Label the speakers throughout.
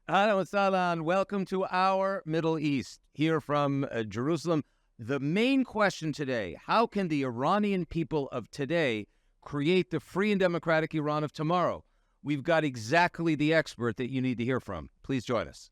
Speaker 1: Ahlan wa sahlan. Welcome to our Middle East, here from Jerusalem. The main question today, how can the Iranian people of today create the free and democratic Iran of tomorrow? We've got exactly the expert that you need to hear from. Please join us.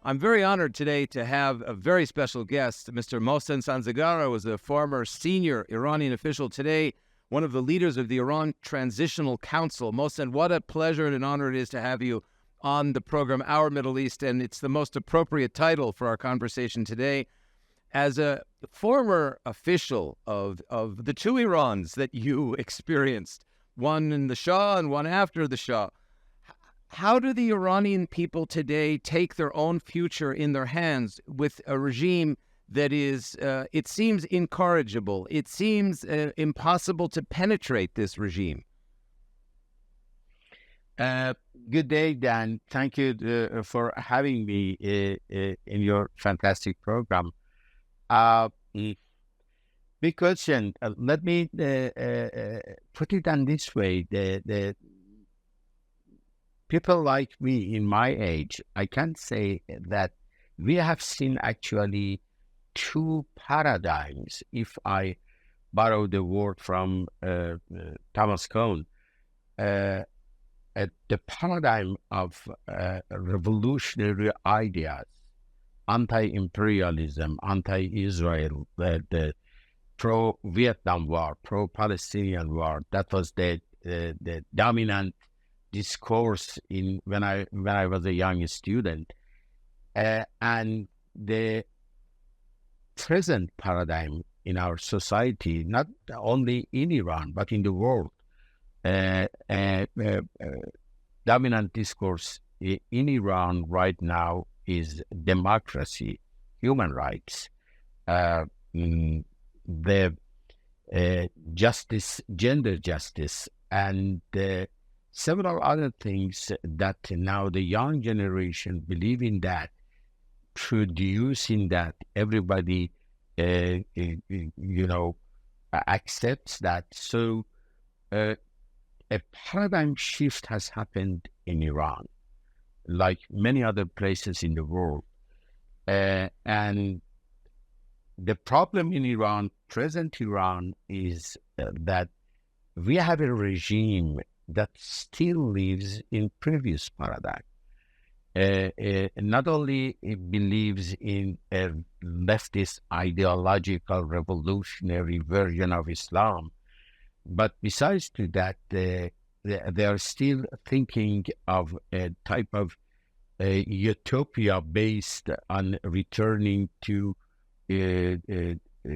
Speaker 1: I'm very honored today to have a very special guest. Mr. Mohsen Sazegara was a former senior Iranian official, today one of the leaders of the Iran Transitional Council. Mohsen, what a pleasure and an honor it is to have you on the program, Our Middle East, and it's the most appropriate title for our conversation today. As a former official of the two Irans that you experienced, one in the Shah and one after the Shah, how do the Iranian people today take their own future in their hands with a regime that is, it seems incorrigible? It seems impossible to penetrate this regime.
Speaker 2: Good day, Dan. Thank you for having me in your fantastic program. Big question. Let me put it on this way. The people like me in my age, I can say that we have seen actually two paradigms, if I borrow the word from Thomas Kuhn. The paradigm of revolutionary ideas, anti-imperialism, anti-Israel, the pro-Vietnam War, pro-Palestinian War. That was the dominant discourse when I was a young student, and the present paradigm in our society, not only in Iran but in the world, dominant discourse in Iran right now is democracy, human rights, the justice, gender justice, and several other things that now the young generation believe in, that, producing that, everybody, accepts that. So a paradigm shift has happened in Iran, like many other places in the world. And the problem in Iran, present Iran, is that we have a regime that still lives in previous paradigm. Not only it believes in a leftist ideological revolutionary version of Islam, but besides to that, they are still thinking of a type of utopia based on returning to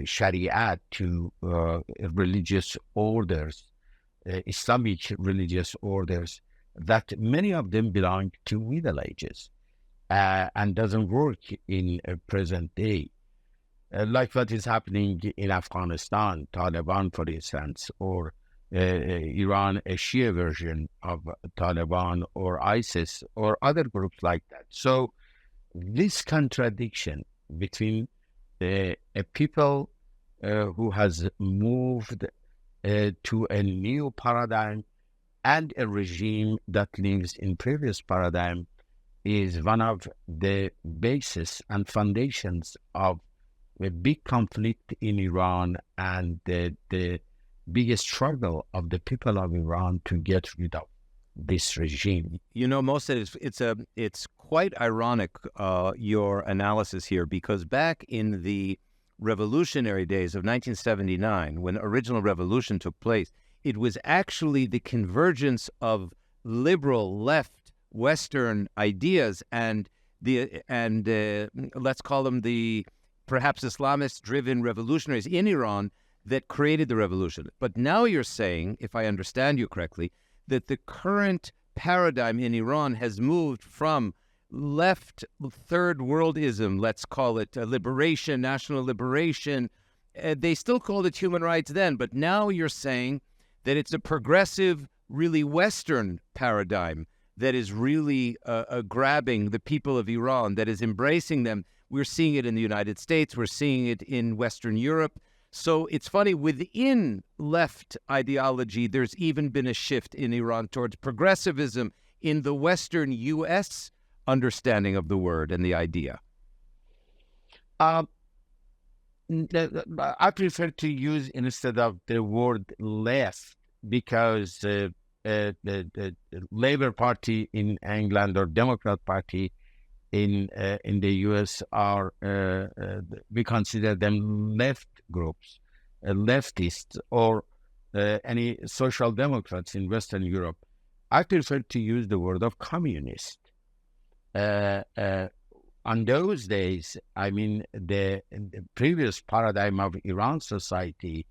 Speaker 2: Sharia, to religious orders, Islamic religious orders, that many of them belong to Middle Ages and doesn't work in present day. Like what is happening in Afghanistan, Taliban, for instance, or Iran, a Shia version of Taliban, or ISIS, or other groups like that. So this contradiction between a people who has moved to a new paradigm and a regime that lives in previous paradigm is one of the basis and foundations of a big conflict in Iran, and the biggest struggle of the people of Iran to get rid of this regime.
Speaker 1: You know, Mohsen, it's quite ironic, your analysis here, because back in the revolutionary days of 1979, when the original revolution took place, it was actually the convergence of liberal left Western ideas and let's call them the perhaps Islamist-driven revolutionaries in Iran that created the revolution. But now you're saying, if I understand you correctly, that the current paradigm in Iran has moved from left third worldism, let's call it liberation, national liberation. They still called it human rights then, but now you're saying that it's a progressive, really Western paradigm that is really grabbing the people of Iran, that is embracing them. We're seeing it in the United States. We're seeing it in Western Europe. So it's funny, within left ideology, there's even been a shift in Iran towards progressivism in the Western U.S. understanding of the word and the idea.
Speaker 2: I prefer to use instead of the word left because the Labour Party in England or Democrat Party in the U.S. are we consider them left groups, leftists, or any social democrats in Western Europe. I prefer to use the word of communist. On those days, I mean, the previous paradigm of Iran society,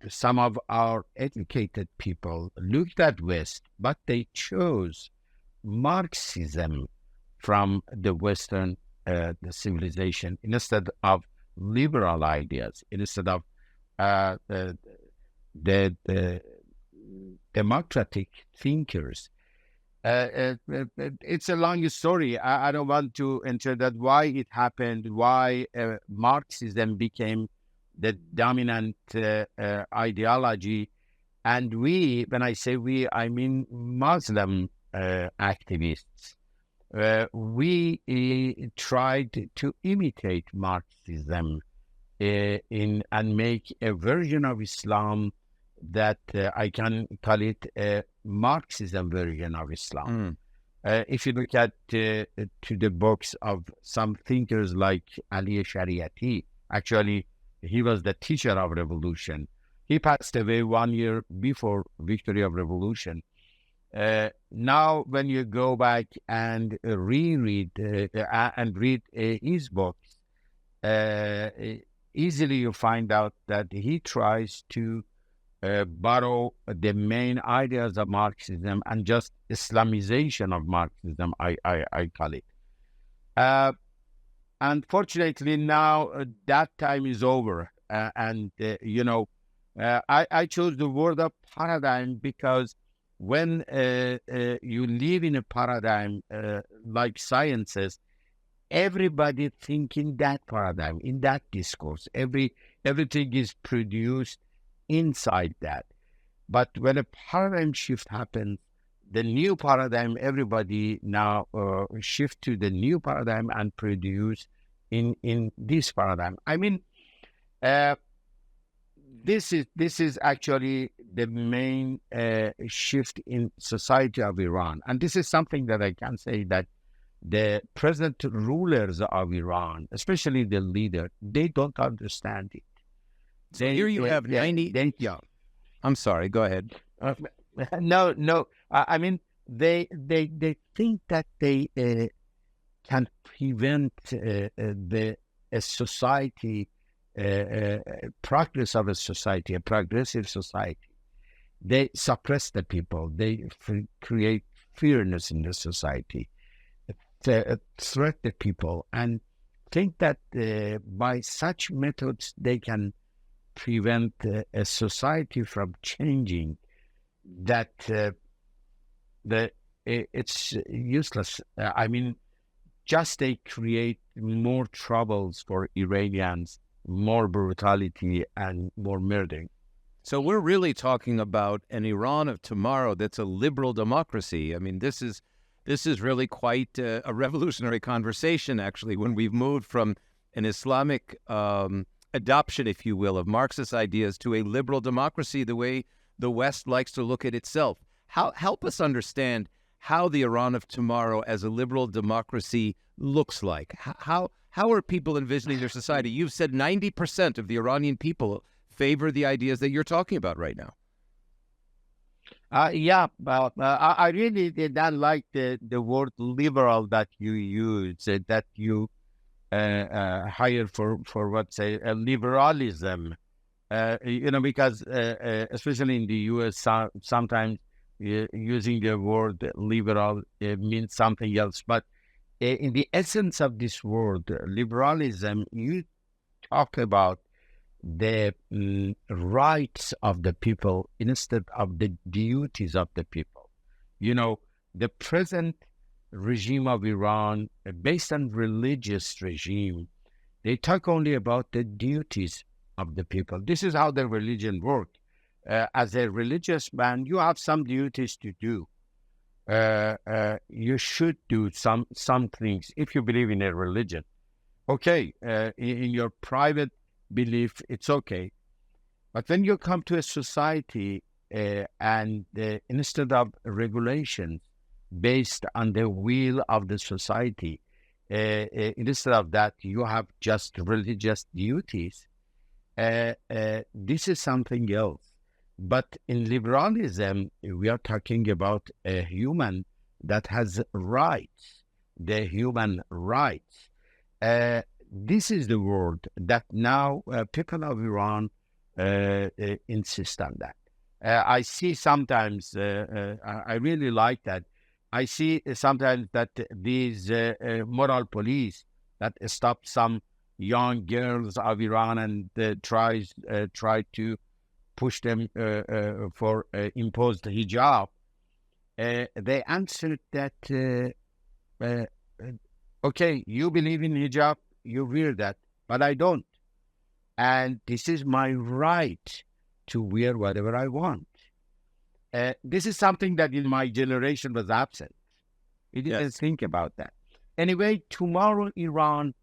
Speaker 2: some of our educated people looked at West, but they chose Marxism from the Western the civilization instead of liberal ideas, instead of the democratic thinkers. It's a long story. I don't want to enter that, why it happened, why Marxism became the dominant ideology. And we, when I say we, I mean Muslim activists. We tried to imitate Marxism and make a version of Islam that I can call it a Marxism version of Islam. If you look at to the books of some thinkers like Ali Shariati, actually he was the teacher of revolution. He passed away 1 year before victory of revolution. Now, when you go back and reread and read his books, easily you find out that he tries to borrow the main ideas of Marxism and just Islamization of Marxism, I call it. Unfortunately, now that time is over. I chose the word of paradigm because when you live in a paradigm like sciences, everybody think in that paradigm, in that discourse. Everything is produced inside that. But when a paradigm shift happens, the new paradigm, everybody now shift to the new paradigm and produce in this paradigm. I mean, this is actually the main shift in society of Iran. And this is something that I can say that the present rulers of Iran, especially the leader, they don't understand it.
Speaker 1: So here you have 90. Yeah. I'm sorry. Go ahead.
Speaker 2: No. I mean, they think that they can prevent a society, progress of a society, a progressive society. They suppress the people. They create fearness in the society, threat the people, and think that by such methods they can prevent a society from changing. That it's useless. I mean, just they create more troubles for Iranians, more brutality and more murder.
Speaker 1: So we're really talking about an Iran of tomorrow that's a liberal democracy. I mean, this is really quite a revolutionary conversation, actually, when we've moved from an Islamic adoption, if you will, of Marxist ideas to a liberal democracy, the way the West likes to look at itself. Help us understand how the Iran of tomorrow as a liberal democracy looks like. How are people envisioning their society? You've said 90% of the Iranian people favor the ideas that you're talking about right now.
Speaker 2: I really did not like the word liberal that you use, that you hire for what say liberalism. Because especially in the U.S., sometimes using the word liberal means something else. But in the essence of this word, liberalism, you talk about the rights of the people instead of the duties of the people. You know, the present regime of Iran, based on religious regime, they talk only about the duties of the people. This is how the religion works. As a religious man, you have some duties to do. You should do some things if you believe in a religion. Okay, in your private belief, it's okay. But when you come to a society and instead of regulations based on the will of the society, instead of that, you have just religious duties. This is something else. But in liberalism, we are talking about a human that has rights, the human rights. This is the word that now people of Iran insist on that. I see sometimes, I really like that. I see sometimes that these moral police that stop some young girls of Iran and try to push them for imposed hijab, they answered that, okay, you believe in hijab, you wear that, but I don't. And this is my right to wear whatever I want. This is something that in my generation was absent. We didn't think about that. Anyway, tomorrow Iran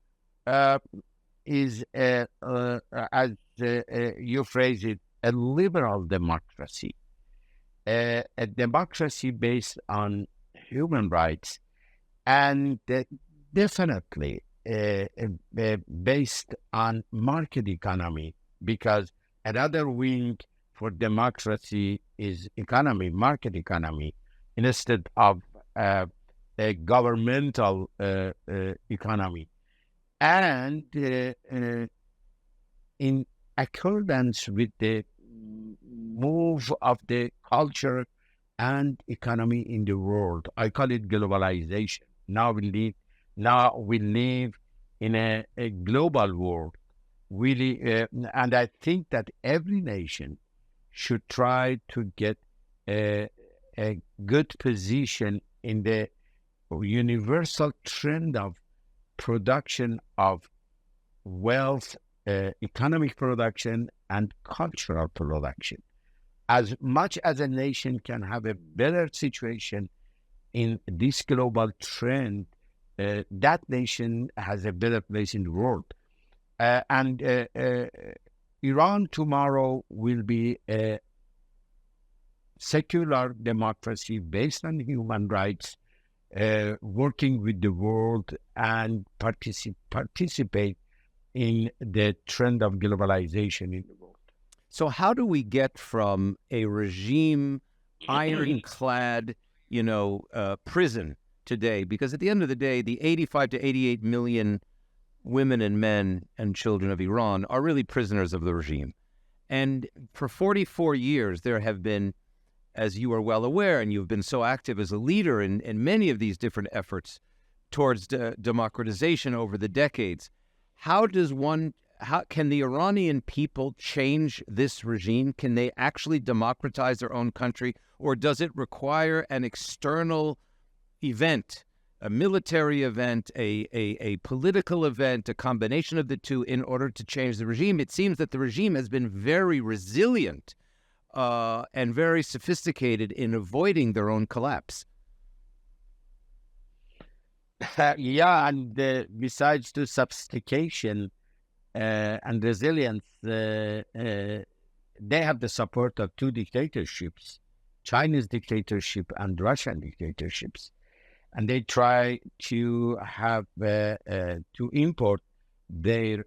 Speaker 2: is, as you phrase it, a liberal democracy, a democracy based on human rights, and definitely based on market economy, because another wing for democracy is economy, market economy, instead of a governmental economy. And in accordance with the move of the culture and economy in the world, I call it globalization. Now we live in a global world, really, and I think that every nation should try to get a good position in the universal trend of production of wealth, economic production, and cultural production. As much as a nation can have a better situation in this global trend, that nation has a better place in the world. And Iran tomorrow will be a secular democracy based on human rights, working with the world and participate in the trend of globalization in the world.
Speaker 1: So how do we get from a regime ironclad, prison today? Because at the end of the day, the 85 to 88 million women and men and children of Iran are really prisoners of the regime. And for 44 years, there have been, as you are well aware, and you've been so active as a leader in many of these different efforts towards democratization over the decades, how can the Iranian people change this regime? Can they actually democratize their own country? Or does it require an external event, a military event, a political event, a combination of the two in order to change the regime? It seems that the regime has been very resilient and very sophisticated in avoiding their own collapse.
Speaker 2: And besides the sophistication and resilience, they have the support of two dictatorships, Chinese dictatorship and Russian dictatorships. And they try to have to import their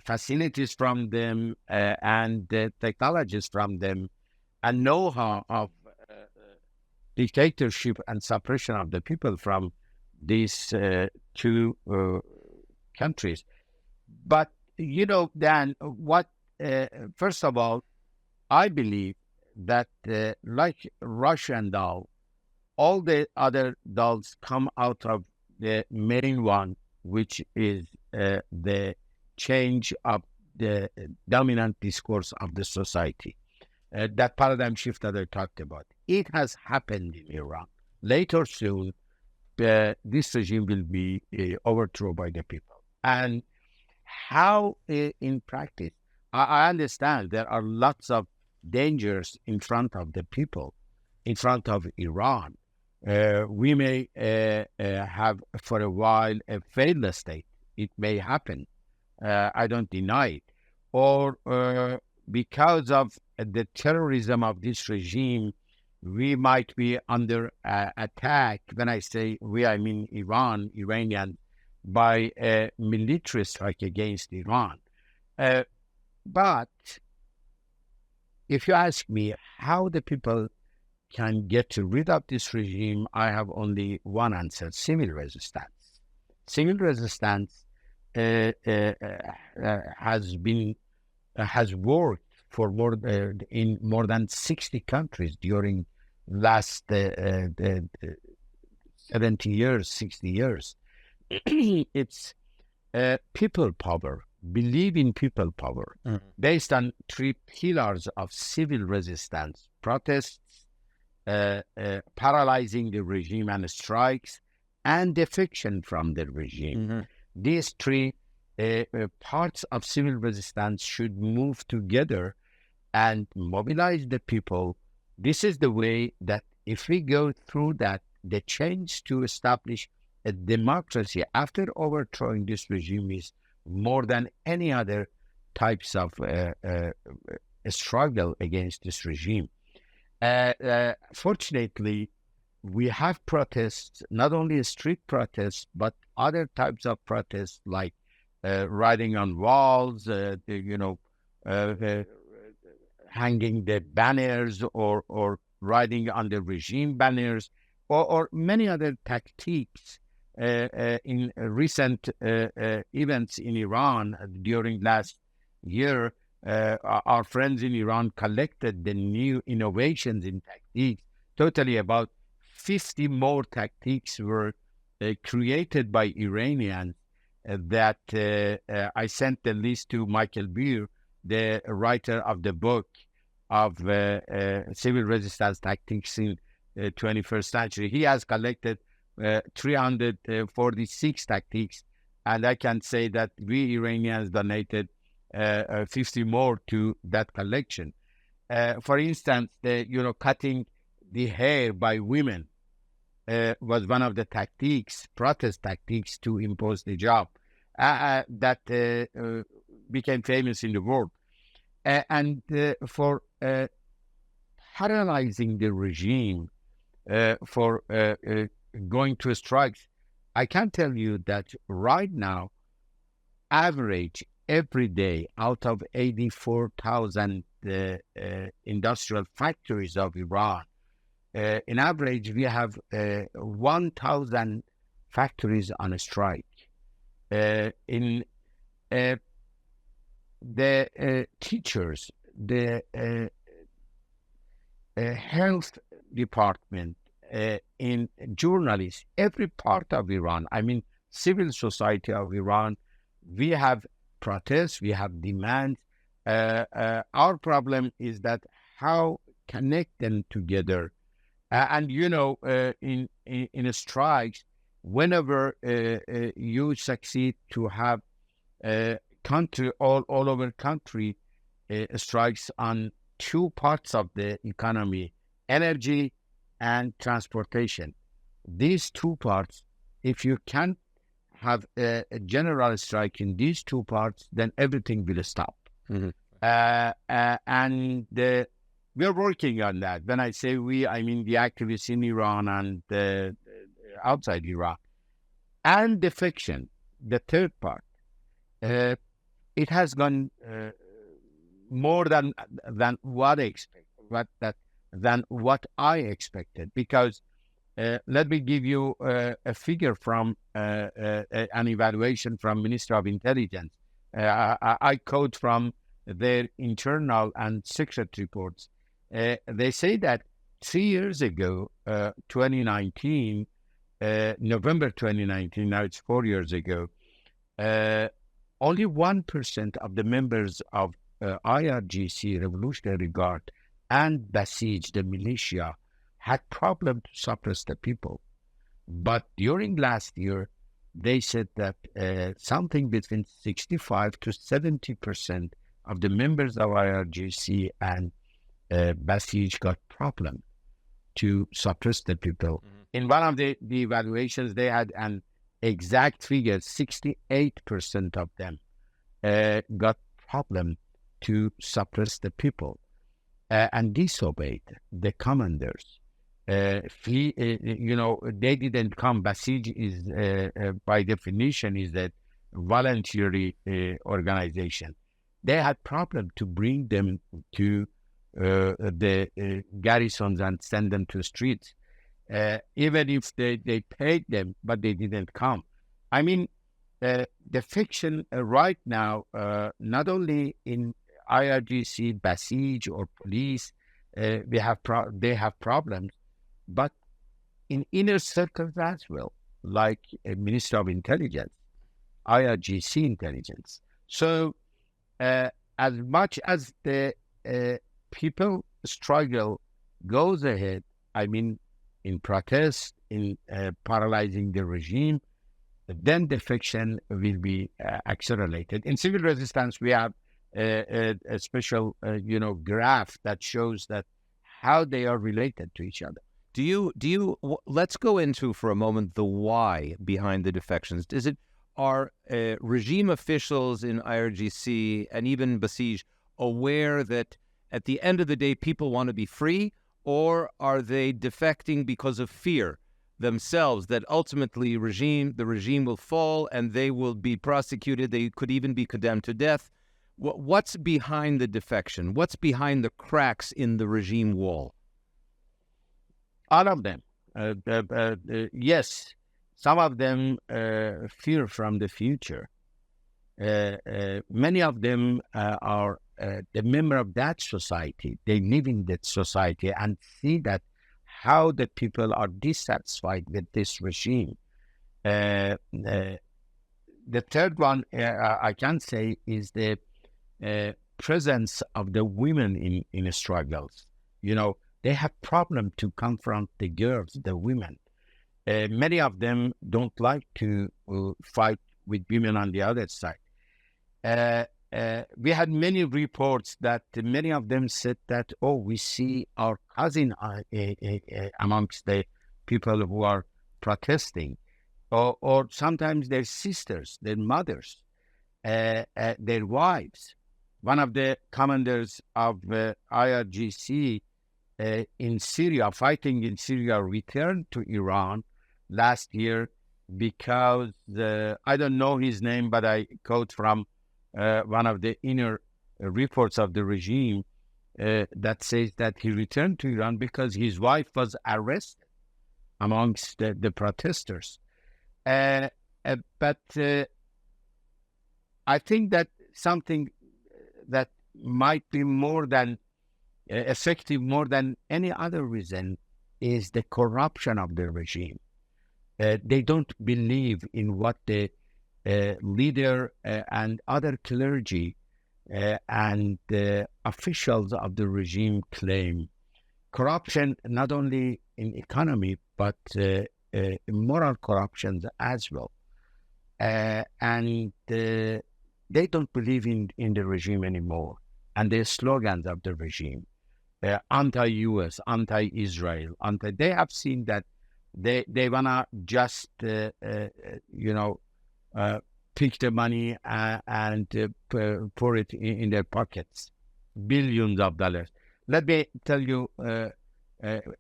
Speaker 2: facilities from them and the technologies from them and know-how of dictatorship and suppression of the people from these two countries. But, Dan, first of all, I believe that like Russian doll, all the other dolls come out of the main one, which is the change of the dominant discourse of the society. That paradigm shift that I talked about, it has happened in Iran. Later or soon, this regime will be overthrown by the people. And how in practice, I understand there are lots of dangers in front of the people, in front of Iran. We may have for a while a failed state. It may happen. I don't deny it. Or because of the terrorism of this regime, we might be under attack. When I say we, I mean Iranian, by a military strike against Iran. But if you ask me how the people can get rid of this regime, I have only one answer: civil resistance. Civil resistance has worked for in more than 60 countries during last 70 years, 60 years. It's people power, believe in people power, based on three pillars of civil resistance: protests, paralyzing the regime and strikes, and defection from the regime. These three parts of civil resistance should move together and mobilize the people. This is the way that if we go through that, the change to establish a democracy after overthrowing this regime is more than any other types of struggle against this regime. Fortunately, we have protests, not only street protests, but other types of protests like riding on walls, hanging the banners or riding on the regime banners, or many other tactics. In recent events in Iran during last year, our friends in Iran collected the new innovations in tactics. Totally about 50 more tactics were created by Iranians that I sent the list to Michael Beer, the writer of the book of civil resistance tactics in 21st century. He has collected 346 tactics, and I can say that we Iranians donated 50 more to that collection. For instance, cutting the hair by women was one of the tactics, protest tactics to impose the job that became famous in the world. And for paralyzing the regime, for going to strikes, I can tell you that right now, average every day out of 84,000 industrial factories of Iran, in average we have 1,000 factories on a strike. In the teachers, the health department, in journalists, every part of Iran, I mean, civil society of Iran, we have protests, we have demands. Our problem is that how connect them together. And in strikes, whenever you succeed to have country all over country strikes on two parts of the economy: energy and transportation. These two parts, if you can have a general strike in these two parts, then everything will stop. And we're working on that. When I say we, I mean the activists in Iran and outside Iran. And defection, the third part, it has gone more than what I expected, than what I expected. Because let me give you a figure from an evaluation from Ministry of Intelligence. I quote from their internal and secret reports. They say that 3 years ago, 2019, November 2019, now it's 4 years ago, only 1% of the members of IRGC, Revolutionary Guard, and Basij, the militia, had problem to suppress the people. But during last year, they said that something between 65 to 70% of the members of IRGC and Basij got problem to suppress the people. Mm-hmm. In one of the evaluations, they had an exact figure: 68% of them got problem to suppress the people and disobeyed the commanders. They didn't come. Basij is, by definition, is a voluntary organization. They had problem to bring them to the garrisons and send them to streets, even if they paid them, but they didn't come. I mean, the fiction right now, not only in IRGC, Basij, or police, they have problems, but in inner circles as well, like a Minister of Intelligence, IRGC intelligence. So as much as the people struggle goes ahead, I mean, in protest, in paralyzing the regime, then the fiction will be accelerated. In civil resistance, we have a special, graph that shows that how they are related to each other.
Speaker 1: Let's go into for a moment the why behind the defections. Are regime officials in IRGC and even Basij aware that at the end of the day people want to be free, or are they defecting because of fear themselves that ultimately the regime will fall and they will be prosecuted, they could even be condemned to death? What's behind the defection? What's behind the cracks in the regime wall?
Speaker 2: All of them. Yes, some of them fear from the future. Many of them are the member of that society. They live in that society and see that how the people are dissatisfied with this regime. The third one I can say is the presence of the women in struggles. They have problem to confront the girls, the women. Many of them don't like to fight with women on the other side. We had many reports that many of them said that, we see our cousin amongst the people who are protesting, or sometimes their sisters, their mothers, their wives. One of the commanders of IRGC in Syria, fighting in Syria, returned to Iran last year because, I don't know his name, but I quote from one of the inner reports of the regime that says that he returned to Iran because his wife was arrested amongst the protesters. But I think that something that might be more than effective, more than any other reason, is the corruption of the regime. They don't believe in what the leader and other clergy and the officials of the regime claim. Corruption not only in economy, but moral corruption as well. And they don't believe in the regime anymore. And the slogans of the regime, anti-US, anti-Israel, they have seen that they wanna just pick the money and pour it in their pockets, billions of dollars. Let me tell you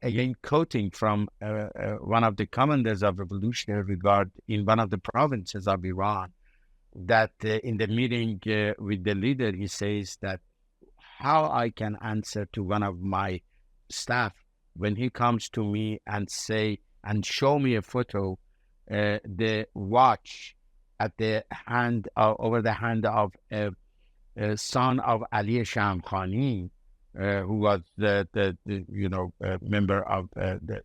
Speaker 2: again, quoting from one of the commanders of Revolutionary Guard in one of the provinces of Iran, that in the meeting with the leader, he says that how I can answer to one of my staff when he comes to me and say and show me a photo, the watch at the hand over the hand of a son of Ali Shamkhani, who was the member of the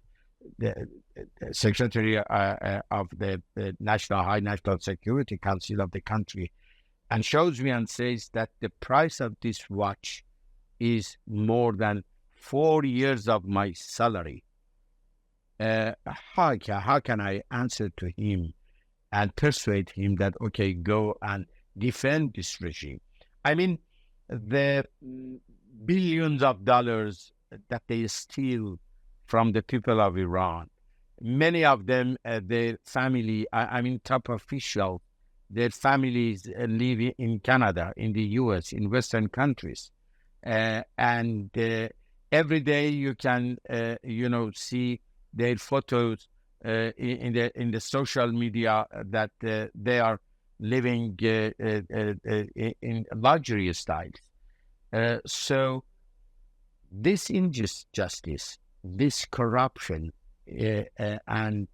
Speaker 2: secretary of the High National Security Council of the country, and shows me and says that the price of this watch is more than 4 years of my salary, how can I answer to him and persuade him that, okay, go and defend this regime? I mean, the billions of dollars that they steal from the people of Iran, many of them, their family, I mean, top officials, their families live in Canada, in the US, in Western countries. And every day you can, see their photos in the social media that they are living in luxury styles. So this injustice, this corruption, and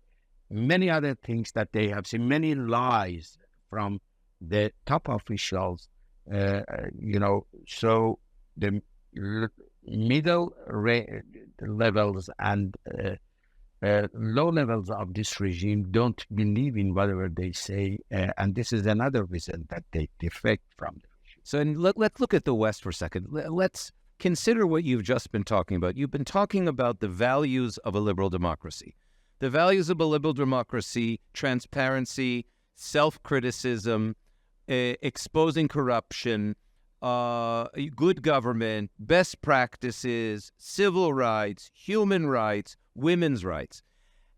Speaker 2: many other things that they have seen, many lies from the top officials, so the middle levels and low levels of this regime don't believe in whatever they say, and this is another reason that they defect from the regime.
Speaker 1: So let's look at the West for a second. Let's consider what you've just been talking about. You've been talking about the values of a liberal democracy. The values of a liberal democracy: transparency, self-criticism, exposing corruption, good government, best practices, civil rights, human rights, women's rights.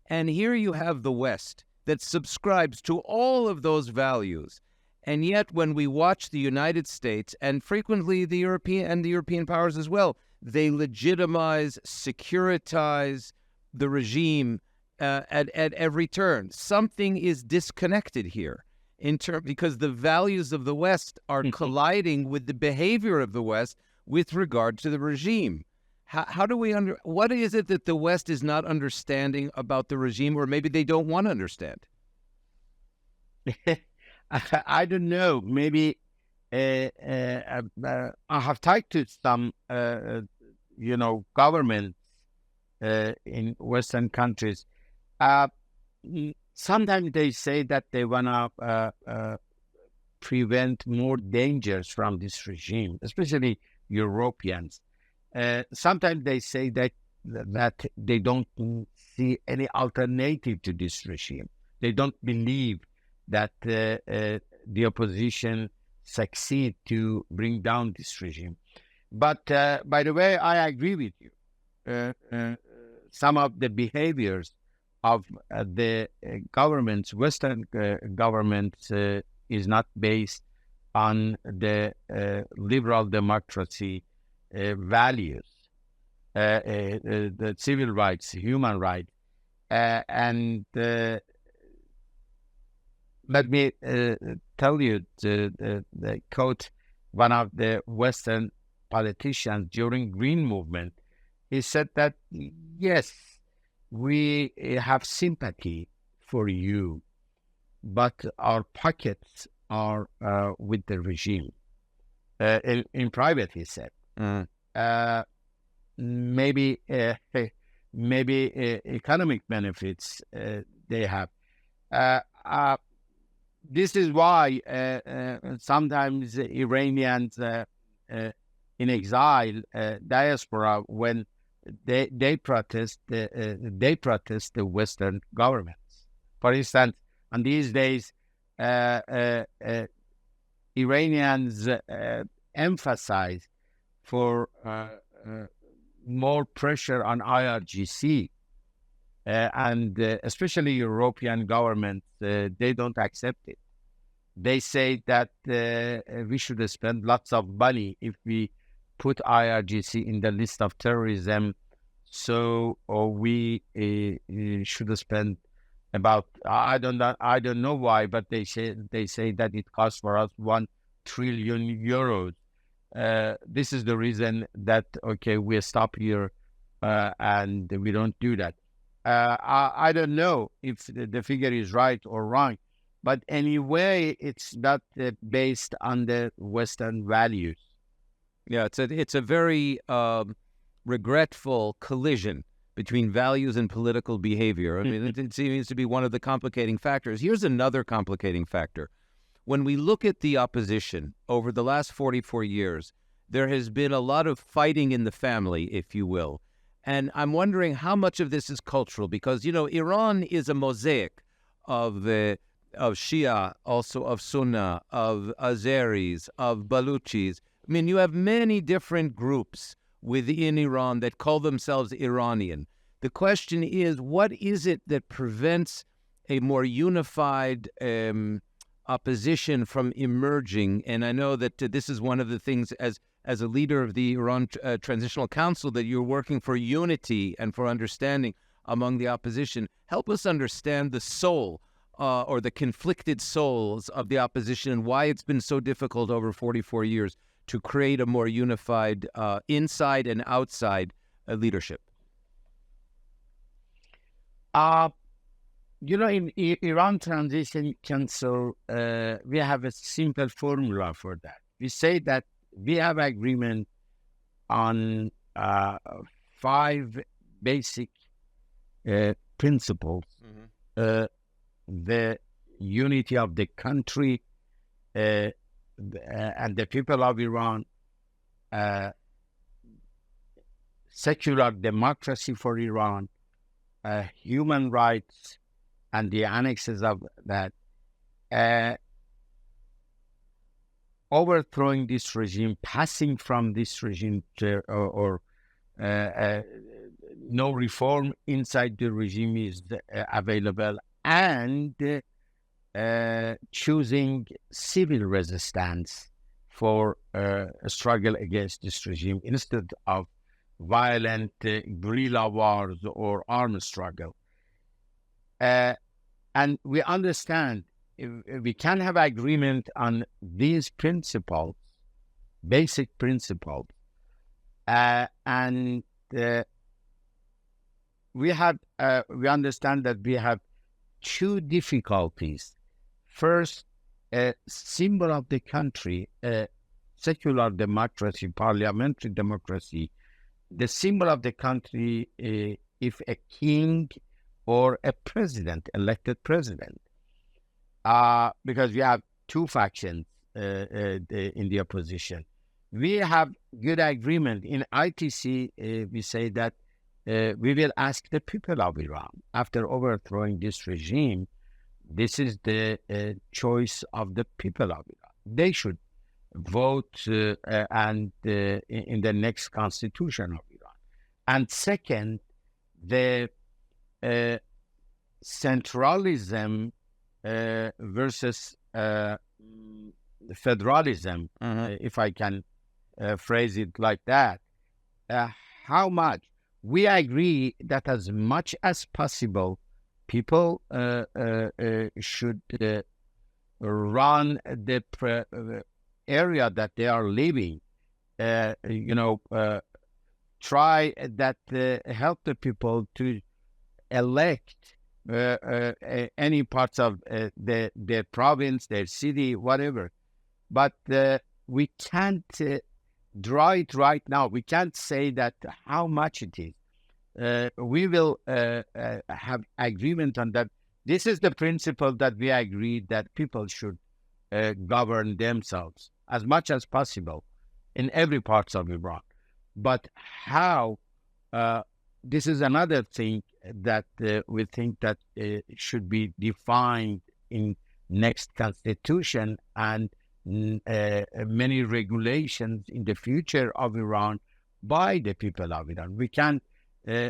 Speaker 1: And here you have the West that subscribes to all of those values. And yet when we watch the United States, and frequently the European powers as well, they legitimize, securitize the regime at every turn. Something is disconnected here because the values of the West are colliding with the behavior of the West with regard to the regime. How do we what is it that the West is not understanding about the regime, or maybe they don't want to understand?
Speaker 2: I don't know. Maybe I have talked to some, governments in Western countries. Sometimes they say that they want to prevent more dangers from this regime, especially Europeans. Sometimes they say that they don't see any alternative to this regime. They don't believe that the opposition succeed to bring down this regime. But by the way, I agree with you. Some of the behaviors of the governments, Western governments, is not based on the liberal democracy values, the civil rights, human rights, and let me tell you the quote, one of the Western politicians during Green Movement. He said that, yes, we have sympathy for you, but our pockets are with the regime. In private, he said. Maybe economic benefits they have. This is why sometimes Iranians in exile, diaspora, when they protest the Western governments. For instance, on these days, Iranians emphasize for more pressure on IRGC, and especially European governments, they don't accept it. They say that we should spend lots of money if we put IRGC in the list of terrorism. So we should spend about, I don't know why, but they say that it costs for us 1 trillion euros. This is the reason that, okay, we stop here and we don't do that. I don't know if the figure is right or wrong, but anyway, it's not based on the Western values.
Speaker 1: Yeah, it's a very regretful collision between values and political behavior. I mean, it seems to be one of the complicating factors. Here's another complicating factor. when we look at the opposition over the last 44 years, there has been a lot of fighting in the family, if you will. And I'm wondering how much of this is cultural, because, Iran is a mosaic of Shia, also of Sunna, of Azeris, of Baluchis. I mean, you have many different groups within Iran that call themselves Iranian. The question is, what is it that prevents a more unified opposition from emerging? And I know that this is one of the things, as a leader of the Iran Transitional Council, that you're working for unity and for understanding among the opposition. Help us understand the soul or the conflicted souls of the opposition and why it's been so difficult over 44 years to create a more unified inside and outside leadership.
Speaker 2: In Iran Transition Council, we have a simple formula for that. We say that we have agreement on 5 basic principles. Mm-hmm. The unity of the country and the people of Iran, secular democracy for Iran, human rights, and the annexes of that, overthrowing this regime, passing from this regime to, or no reform inside the regime is available, and choosing civil resistance for a struggle against this regime instead of violent guerrilla wars or armed struggle. And we understand we can have agreement on these principles, basic principles, and we understand that we have 2 difficulties. First, a symbol of the country, secular democracy, parliamentary democracy. The symbol of the country, if a king or a president, elected president, because we have 2 factions in the opposition. We have good agreement. In ITC, we say that we will ask the people of Iran, after overthrowing this regime, this is the choice of the people of Iran. They should vote in the next constitution of Iran. And second, the centralism versus federalism, if I can phrase it like that. How much? We agree that as much as possible, people should run the area that they are living. Try that help the people to elect any parts of their province, their city, whatever. But we can't draw it right now. We can't say that how much it is. We will have agreement on that. This is the principle that we agreed that people should govern themselves as much as possible in every part of Iran. But how, this is another thing that we think that should be defined in next constitution and many regulations in the future of Iran by the people of Iran. We can't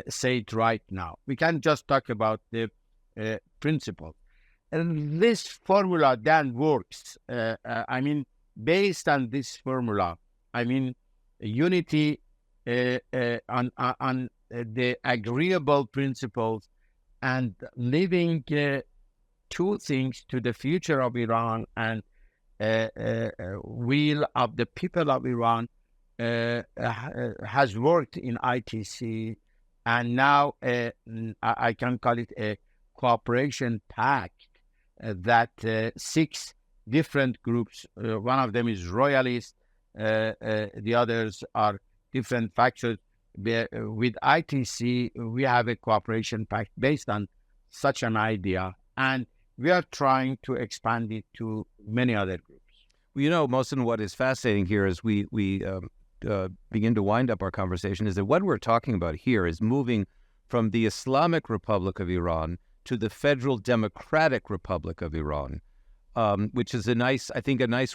Speaker 2: say it right now. We can't just talk about the principle. And this formula then works. Based on this formula, unity on the agreeable principles and leaving 2 things to the future of Iran and will of the people of Iran has worked in ITC, and now I can call it a cooperation pact that 6 different groups, one of them is royalist, the others are different factions. With ITC, we have a cooperation pact based on such an idea, and we are trying to expand it to many other groups.
Speaker 1: Well, Mohsen, what is fascinating here as we begin to wind up our conversation is that what we're talking about here is moving from the Islamic Republic of Iran to the Federal Democratic Republic of Iran, which is a nice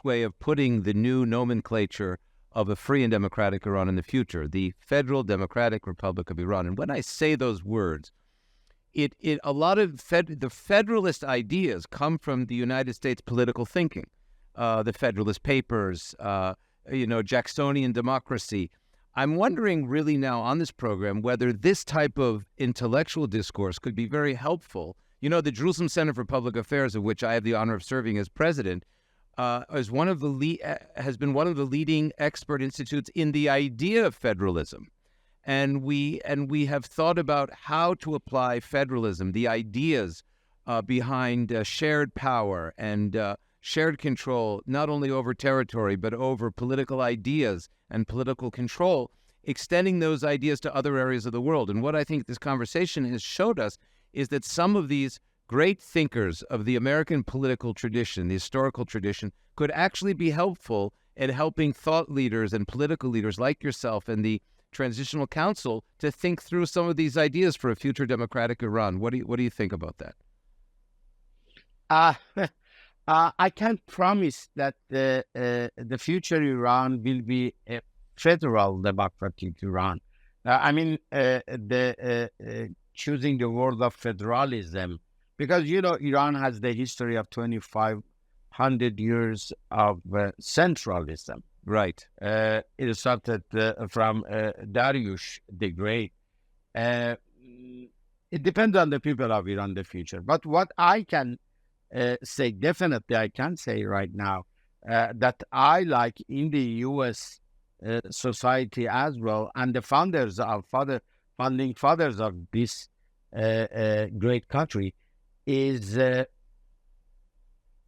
Speaker 1: way of putting the new nomenclature of a free and democratic Iran in the future, the Federal Democratic Republic of Iran. And when I say those words, a lot of the Federalist ideas come from the United States political thinking, the Federalist Papers, Jacksonian democracy. I'm wondering really now on this program whether this type of intellectual discourse could be very helpful. The Jerusalem Center for Public Affairs, of which I have the honor of serving as president, has been one of the leading expert institutes in the idea of federalism. And we have thought about how to apply federalism, the ideas behind shared power and shared control, not only over territory, but over political ideas and political control, extending those ideas to other areas of the world. And what I think this conversation has showed us is that some of these great thinkers of the American political tradition, the historical tradition, could actually be helpful in helping thought leaders and political leaders like yourself and the Transitional Council to think through some of these ideas for a future democratic Iran. What do you think about that?
Speaker 2: I can't promise that the future Iran will be a federal democratic Iran. Choosing the word of federalism, because, Iran has the history of 2,500 years of centralism.
Speaker 1: Right.
Speaker 2: It started from Darius the Great. It depends on the people of Iran in the future. But what I can say, definitely I can say right now, that I like in the U.S. Society as well, and the founding fathers of this great country, is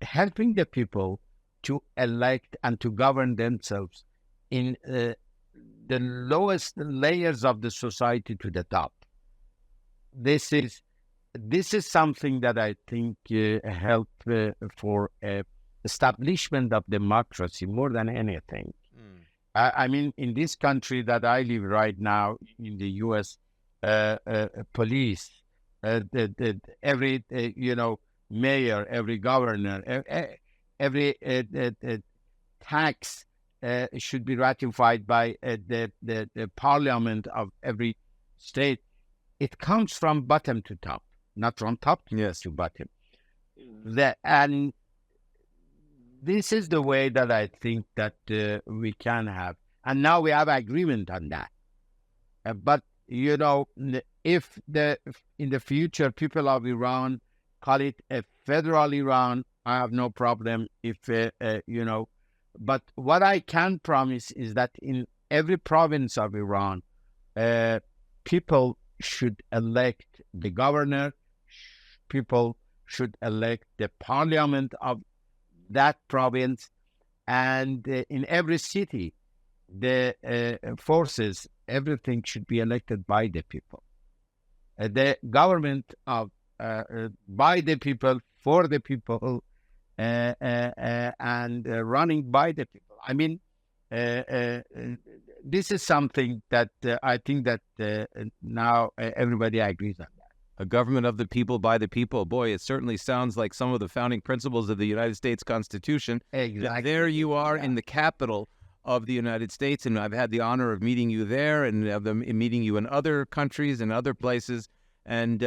Speaker 2: helping the people to elect and to govern themselves in the lowest layers of the society to the top. This is something that I think help for establishment of democracy more than anything. In this country that I live right now, in the U.S., police, every mayor, every governor, every tax should be ratified by the parliament of every state. It comes from bottom to top, not from top to bottom. And this is the way that I think that we can have. And now we have agreement on that. But, if in the future people of Iran call it a federal Iran, I have no problem if, but what I can promise is that in every province of Iran, people should elect the governor, people should elect the parliament of that province, and in every city, the forces, everything should be elected by the people. The government of by the people, for the people, and running by the people. This is something that I think that now everybody agrees on that.
Speaker 1: A government of the people, by the people. Boy, it certainly sounds like some of the founding principles of the United States Constitution.
Speaker 2: Exactly.
Speaker 1: There you are in the capital of the United States, and I've had the honor of meeting you there and of them meeting you in other countries and other places. And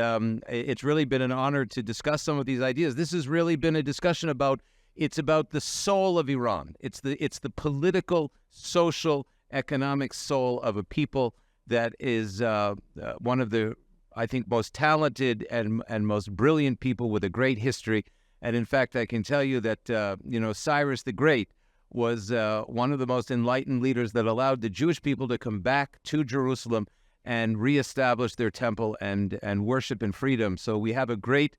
Speaker 1: it's really been an honor to discuss some of these ideas. This has really been a discussion about the soul of Iran. It's the political, social, economic soul of a people that is one of the, I think, most talented and most brilliant people with a great history. And in fact, I can tell you that Cyrus the Great was one of the most enlightened leaders that allowed the Jewish people to come back to Jerusalem and reestablish their temple and worship in freedom. So we have the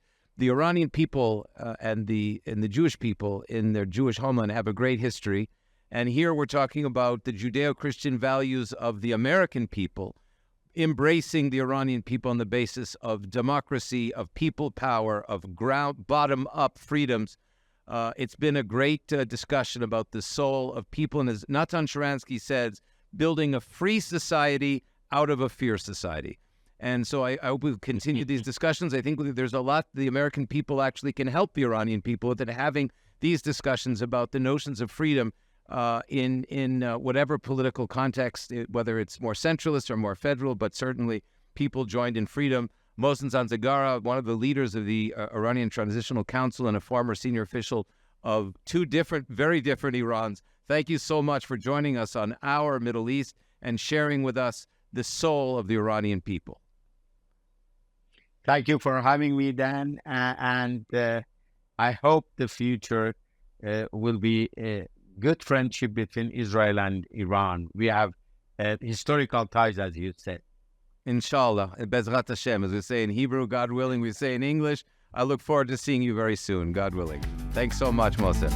Speaker 1: Iranian people and the Jewish people in their Jewish homeland have a great history. And here we're talking about the Judeo-Christian values of the American people embracing the Iranian people on the basis of democracy, of people power, of bottom-up freedoms. It's been a great discussion about the soul of people, and as Natan Sharansky says, building a free society out of a fierce society. And so I hope we'll continue these discussions. I think there's a lot the American people actually can help the Iranian people with, and having these discussions about the notions of freedom in whatever political context, whether it's more centralist or more federal, but certainly people joined in freedom. Mohsen Sazegara, one of the leaders of the Iranian Transitional Council and a former senior official of two very different Irans. Thank you so much for joining us on Our Middle East and sharing with us the soul of the Iranian people.
Speaker 2: Thank you for having me, Dan. And I hope the future will be a good friendship between Israel and Iran. We have historical ties, as you said.
Speaker 1: Inshallah, Bezrat Hashem, as we say in Hebrew, God willing, we say in English. I look forward to seeing you very soon, God willing. Thanks so much, Mohsen.